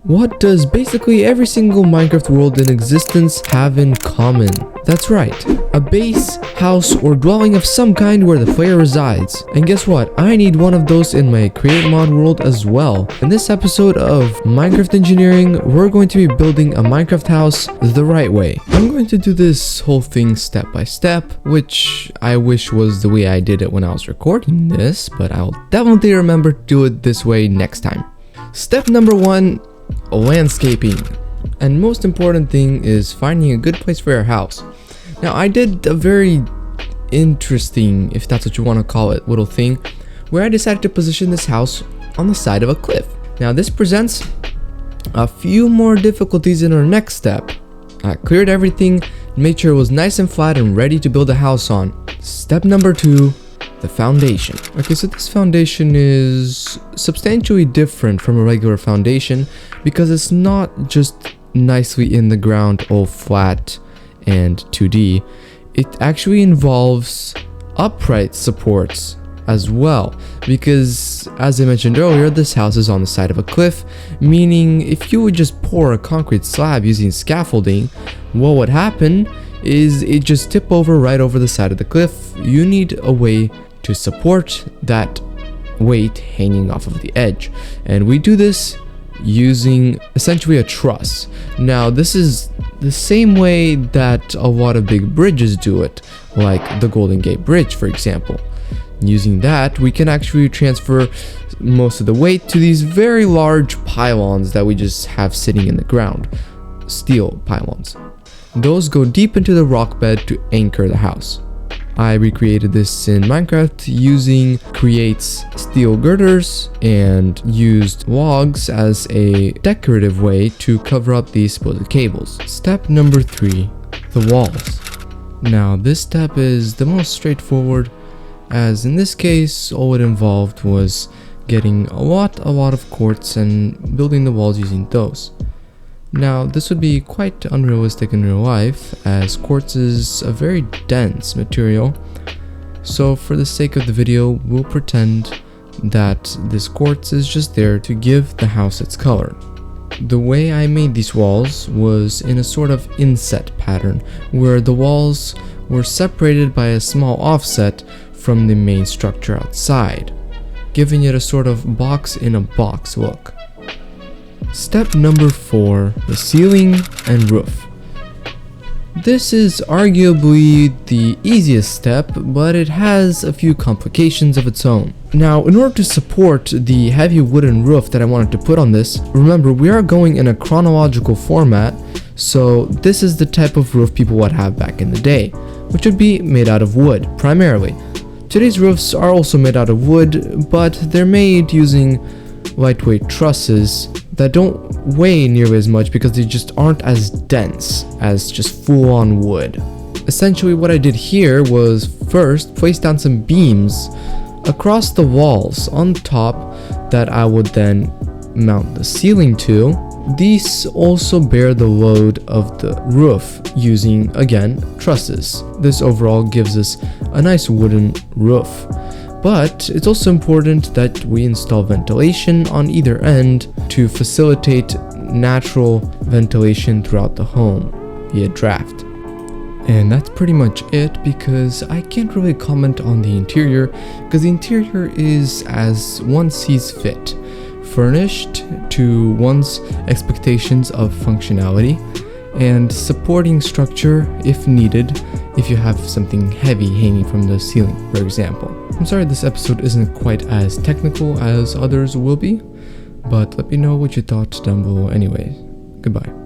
What does basically every single Minecraft world in existence have in common? That's right, a base, house, or dwelling of some kind where the player resides. And guess what? I need one of those in my create mod world as well. In this episode of Minecraft Engineering, we're going to be building a Minecraft house the right way. I'm going to do this whole thing step by step, which I wish was the way I did it when I was recording this, but I'll definitely remember to do it this way next time. Step number 1. Landscaping. And most important thing is finding a good place for your house. Now I did a very interesting, if that's what you want to call it, little thing where I decided to position this house on the side of a cliff. Now this presents a few more difficulties in our next step. I cleared everything, made sure it was nice and flat and ready to build a house on. Step number 2. The foundation. Okay, so this foundation is substantially different from a regular foundation because it's not just nicely in the ground, all flat and 2D. It actually involves upright supports as well, because as I mentioned earlier, this house is on the side of a cliff, meaning if you would just pour a concrete slab using scaffolding, what would happen is it just tip over right over the side of the cliff. You need a way to support that weight hanging off of the edge, and we do this using essentially a truss. Now this is the same way that a lot of big bridges do it, like the Golden Gate Bridge for example. Using that, we can actually transfer most of the weight to these very large pylons that we just have sitting in the ground, steel pylons. Those go deep into the rock bed to anchor the house. I recreated this in Minecraft using create's steel girders and used logs as a decorative way to cover up these supposed cables. Step number 3, the walls. Now this step is the most straightforward, as in this case all it involved was getting a lot of quartz and building the walls using those. Now this would be quite unrealistic in real life, as quartz is a very dense material, so for the sake of the video we'll pretend that this quartz is just there to give the house its color. The way I made these walls was in a sort of inset pattern, where the walls were separated by a small offset from the main structure outside, giving it a sort of box in a box look. Step number 4, the ceiling and roof. This is arguably the easiest step, but it has a few complications of its own. Now, in order to support the heavy wooden roof that I wanted to put on this, remember we are going in a chronological format, so this is the type of roof people would have back in the day, which would be made out of wood, primarily. Today's roofs are also made out of wood, but they're made using lightweight trusses that don't weigh nearly as much because they just aren't as dense as just full-on wood. Essentially what I did here was first place down some beams across the walls on top that I would then mount the ceiling to. These also bear the load of the roof using, again, trusses. This overall gives us a nice wooden roof. But it's also important that we install ventilation on either end to facilitate natural ventilation throughout the home via draft. And that's pretty much it, because I can't really comment on the interior, because the interior is as one sees fit, furnished to one's expectations of functionality, and supporting structure if needed, if you have something heavy hanging from the ceiling, for example. I'm sorry this episode isn't quite as technical as others will be, but let me know what you thought down below anyway. Goodbye.